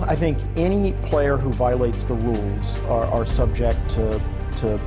I think any player who violates the rules are subject to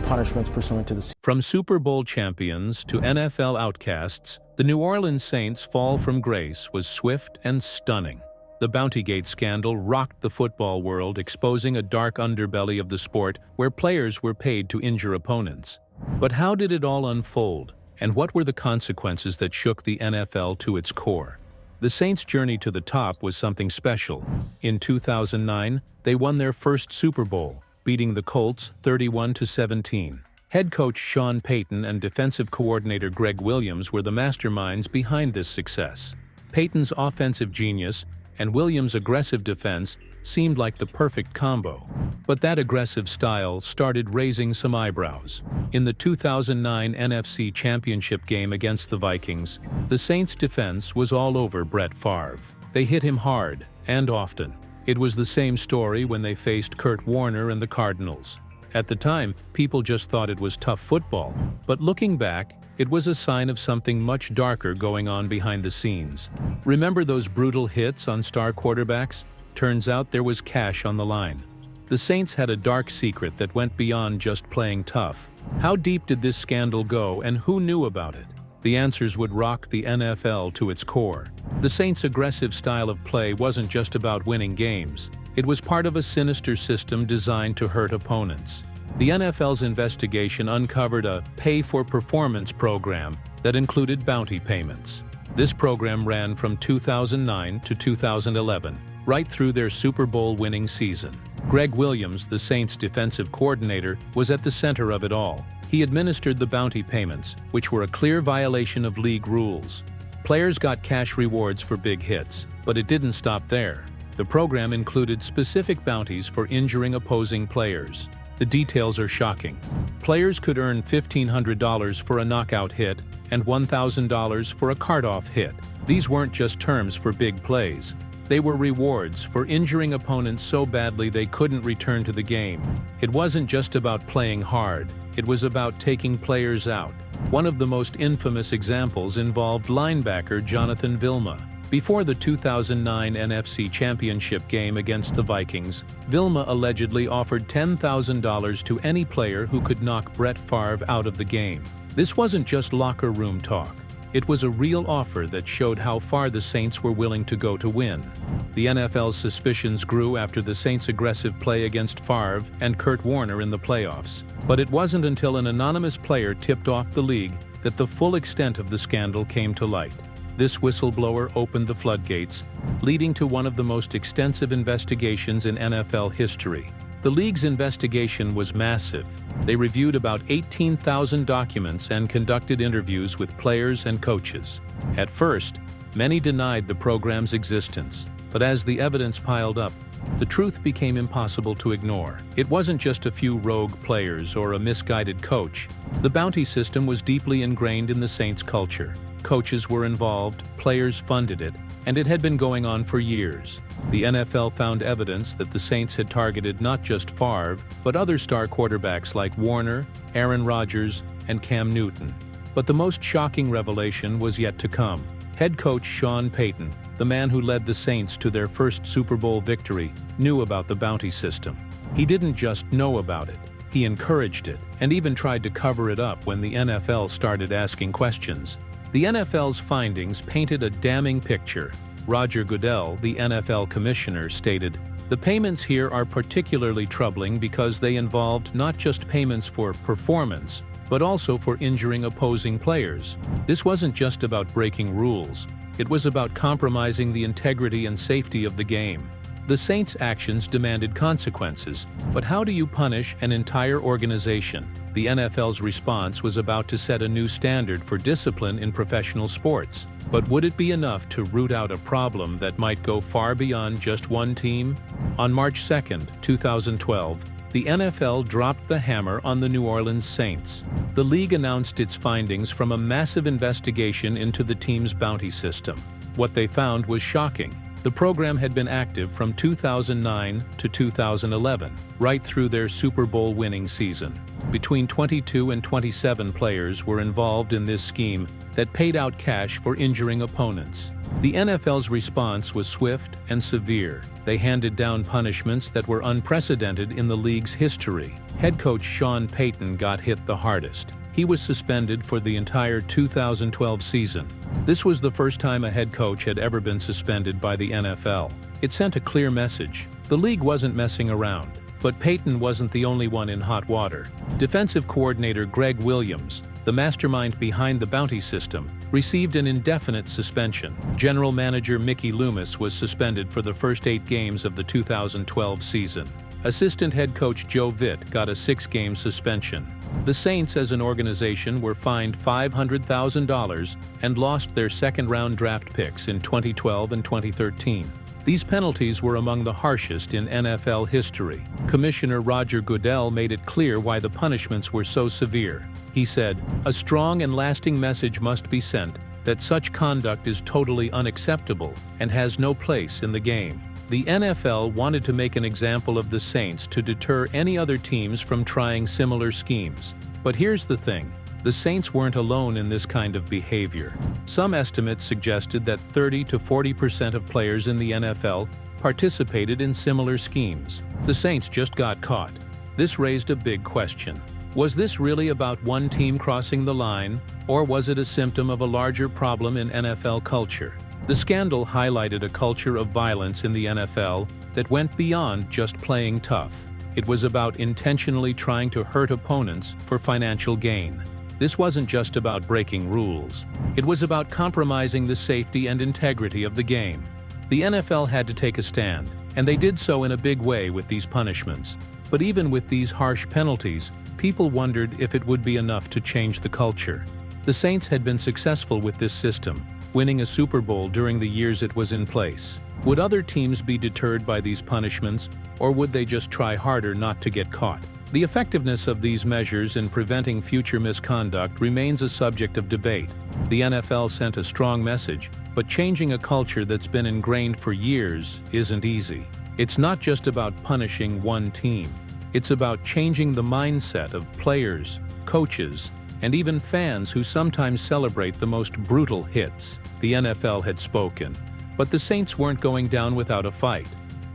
punishments pursuant to the. From Super Bowl champions to NFL outcasts, the New Orleans Saints' fall from grace was swift and stunning. The Bountygate scandal rocked the football world, exposing a dark underbelly of the sport where players were paid to injure opponents. But how did it all unfold, and what were the consequences that shook the NFL to its core? The Saints' journey to the top was something special. In 2009, they won their first Super Bowl, beating the Colts 31-17. Head coach Sean Payton and defensive coordinator Gregg Williams were the masterminds behind this success. Payton's offensive genius and Williams' aggressive defense seemed like the perfect combo. But that aggressive style started raising some eyebrows. In the 2009 NFC Championship game against the Vikings, the Saints' defense was all over Brett Favre. They hit him hard and often. It was the same story when they faced Kurt Warner and the Cardinals. At the time, people just thought it was tough football, but looking back, it was a sign of something much darker going on behind the scenes. Remember those brutal hits on star quarterbacks? Turns out there was cash on the line. The Saints had a dark secret that went beyond just playing tough. How deep did this scandal go, and who knew about it? The answers would rock the NFL to its core. The Saints' aggressive style of play wasn't just about winning games. It was part of a sinister system designed to hurt opponents. The NFL's investigation uncovered a pay-for-performance program that included bounty payments. This program ran from 2009 to 2011, right through their Super Bowl winning season. Gregg Williams, the Saints' defensive coordinator, was at the center of it all. He administered the bounty payments, which were a clear violation of league rules. Players got cash rewards for big hits, but it didn't stop there. The program included specific bounties for injuring opposing players. The details are shocking. Players could earn $1,500 for a knockout hit and $1,000 for a cart-off hit. These weren't just terms for big plays. They were rewards for injuring opponents so badly they couldn't return to the game. It wasn't just about playing hard. It was about taking players out. One of the most infamous examples involved linebacker Jonathan Vilma. Before the 2009 NFC Championship game against the Vikings, Vilma allegedly offered $10,000 to any player who could knock Brett Favre out of the game. This wasn't just locker room talk. It was a real offer that showed how far the Saints were willing to go to win. The NFL's suspicions grew after the Saints' aggressive play against Favre and Kurt Warner in the playoffs. But it wasn't until an anonymous player tipped off the league that the full extent of the scandal came to light. This whistleblower opened the floodgates, leading to one of the most extensive investigations in NFL history. The league's investigation was massive. They reviewed about 18,000 documents and conducted interviews with players and coaches. At first, many denied the program's existence, but as the evidence piled up, the truth became impossible to ignore. It wasn't just a few rogue players or a misguided coach. The bounty system was deeply ingrained in the Saints' culture. Coaches were involved, players funded it, and it had been going on for years. The NFL found evidence that the Saints had targeted not just Favre, but other star quarterbacks like Warner, Aaron Rodgers, and Cam Newton. But the most shocking revelation was yet to come. Head coach Sean Payton, the man who led the Saints to their first Super Bowl victory, knew about the bounty system. He didn't just know about it. He encouraged it, and even tried to cover it up when the NFL started asking questions. The NFL's findings painted a damning picture. Roger Goodell, the NFL commissioner, stated, "The payments here are particularly troubling because they involved not just payments for performance, but also for injuring opposing players. This wasn't just about breaking rules. It was about compromising the integrity and safety of the game." The Saints' actions demanded consequences, but how do you punish an entire organization? The NFL's response was about to set a new standard for discipline in professional sports. But would it be enough to root out a problem that might go far beyond just one team? On March 2, 2012, the NFL dropped the hammer on the New Orleans Saints. The league announced its findings from a massive investigation into the team's bounty system. What they found was shocking. The program had been active from 2009 to 2011, right through their Super Bowl winning season. Between 22 and 27 players were involved in this scheme that paid out cash for injuring opponents. The NFL's response was swift and severe. They handed down punishments that were unprecedented in the league's history. Head coach Sean Payton got hit the hardest. He was suspended for the entire 2012 season. This was the first time a head coach had ever been suspended by the NFL. It sent a clear message. The league wasn't messing around. But Payton wasn't the only one in hot water. Defensive coordinator Gregg Williams, the mastermind behind the bounty system, received an indefinite suspension. General manager Mickey Loomis was suspended for the first 8 games of the 2012 season. Assistant head coach Joe Vitt got a 6-game suspension. The Saints as an organization were fined $500,000 and lost their second-round draft picks in 2012 and 2013. These penalties were among the harshest in NFL history. Commissioner Roger Goodell made it clear why the punishments were so severe. He said, "A strong and lasting message must be sent that such conduct is totally unacceptable and has no place in the game." The NFL wanted to make an example of the Saints to deter any other teams from trying similar schemes. But here's the thing. The Saints weren't alone in this kind of behavior. Some estimates suggested that 30 to 40% of players in the NFL participated in similar schemes. The Saints just got caught. This raised a big question. Was this really about one team crossing the line, or was it a symptom of a larger problem in NFL culture? The scandal highlighted a culture of violence in the NFL that went beyond just playing tough. It was about intentionally trying to hurt opponents for financial gain. This wasn't just about breaking rules. It was about compromising the safety and integrity of the game. The NFL had to take a stand, and they did so in a big way with these punishments. But even with these harsh penalties, people wondered if it would be enough to change the culture. The Saints had been successful with this system, winning a Super Bowl during the years it was in place. Would other teams be deterred by these punishments, or would they just try harder not to get caught? The effectiveness of these measures in preventing future misconduct remains a subject of debate. The NFL sent a strong message, but changing a culture that's been ingrained for years isn't easy. It's not just about punishing one team. It's about changing the mindset of players, coaches, and even fans who sometimes celebrate the most brutal hits. The NFL had spoken, but the Saints weren't going down without a fight.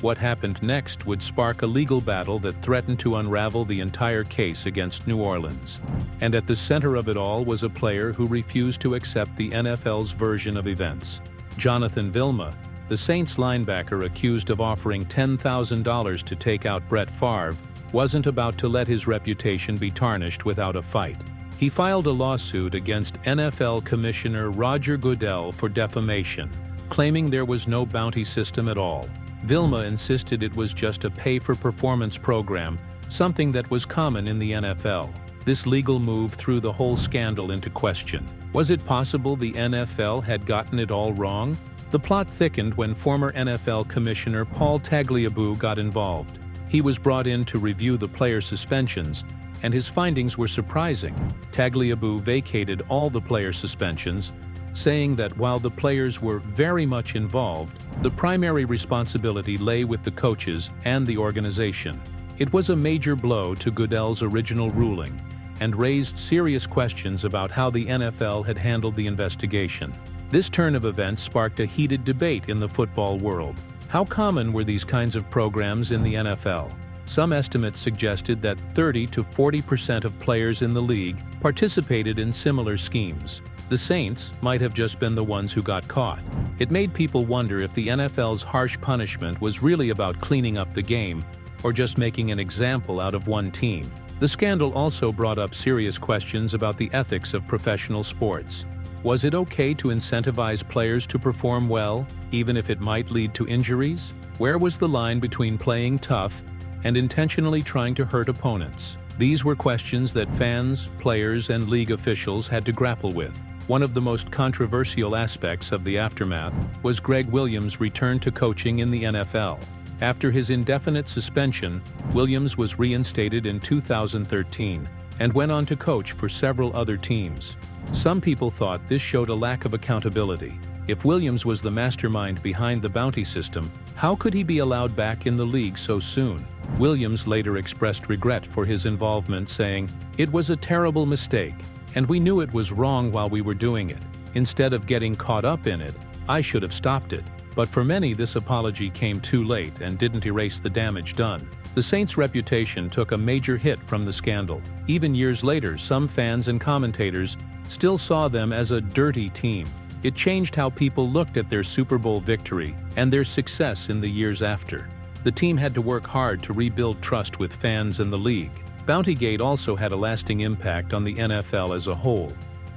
What happened next would spark a legal battle that threatened to unravel the entire case against New Orleans. And at the center of it all was a player who refused to accept the NFL's version of events. Jonathan Vilma, the Saints linebacker accused of offering $10,000 to take out Brett Favre, wasn't about to let his reputation be tarnished without a fight. He filed a lawsuit against NFL Commissioner Roger Goodell for defamation, claiming there was no bounty system at all. Vilma insisted it was just a pay-for-performance program, something that was common in the NFL. This legal move threw the whole scandal into question. Was it possible the NFL had gotten it all wrong? The plot thickened when former NFL Commissioner Paul Tagliabue got involved. He was brought in to review the player suspensions, and his findings were surprising. Tagliabue vacated all the player suspensions, saying that while the players were very much involved, the primary responsibility lay with the coaches and the organization. It was a major blow to Goodell's original ruling and raised serious questions about how the NFL had handled the investigation. This turn of events sparked a heated debate in the football world. How common were these kinds of programs in the NFL? Some estimates suggested that 30 to 40% of players in the league participated in similar schemes. The Saints might have just been the ones who got caught. It made people wonder if the NFL's harsh punishment was really about cleaning up the game or just making an example out of one team. The scandal also brought up serious questions about the ethics of professional sports. Was it okay to incentivize players to perform well, even if it might lead to injuries? Where was the line between playing tough and intentionally trying to hurt opponents? These were questions that fans, players, and league officials had to grapple with. One of the most controversial aspects of the aftermath was Gregg Williams' return to coaching in the NFL. After his indefinite suspension, Williams was reinstated in 2013 and went on to coach for several other teams. Some people thought this showed a lack of accountability. If Williams was the mastermind behind the bounty system, how could he be allowed back in the league so soon? Williams later expressed regret for his involvement, saying, "It was a terrible mistake, and we knew it was wrong while we were doing it. Instead of getting caught up in it, I should have stopped it. But for many, this apology came too late and didn't erase the damage done. The Saints' reputation took a major hit from the scandal. Even years later, some fans and commentators still saw them as a dirty team. It changed how people looked at their Super Bowl victory and their success in the years after. The team had to work hard to rebuild trust with fans and the league. Bountygate also had a lasting impact on the NFL as a whole.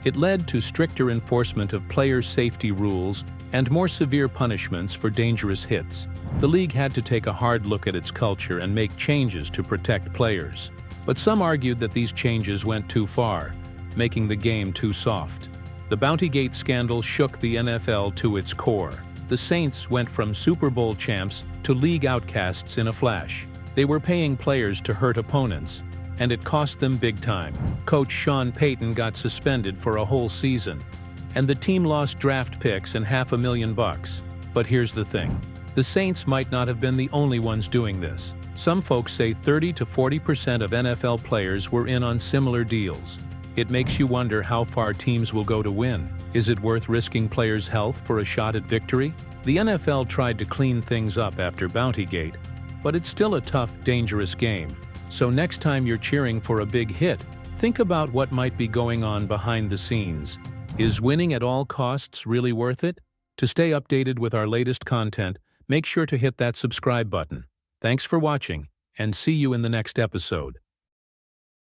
It led to stricter enforcement of player safety rules and more severe punishments for dangerous hits. The league had to take a hard look at its culture and make changes to protect players. But some argued that these changes went too far, making the game too soft. The Bountygate scandal shook the NFL to its core. The Saints went from Super Bowl champs to league outcasts in a flash. They were paying players to hurt opponents, and it cost them big time. Coach Sean Payton got suspended for a whole season, and the team lost draft picks and $500,000. But here's the thing. The Saints might not have been the only ones doing this. Some folks say 30 to 40% of NFL players were in on similar deals. It makes you wonder how far teams will go to win. Is it worth risking players' health for a shot at victory? The NFL tried to clean things up after Bountygate, but it's still a tough, dangerous game. So next time you're cheering for a big hit, think about what might be going on behind the scenes. Is winning at all costs really worth it? To stay updated with our latest content, make sure to hit that subscribe button. Thanks for watching, and see you in the next episode.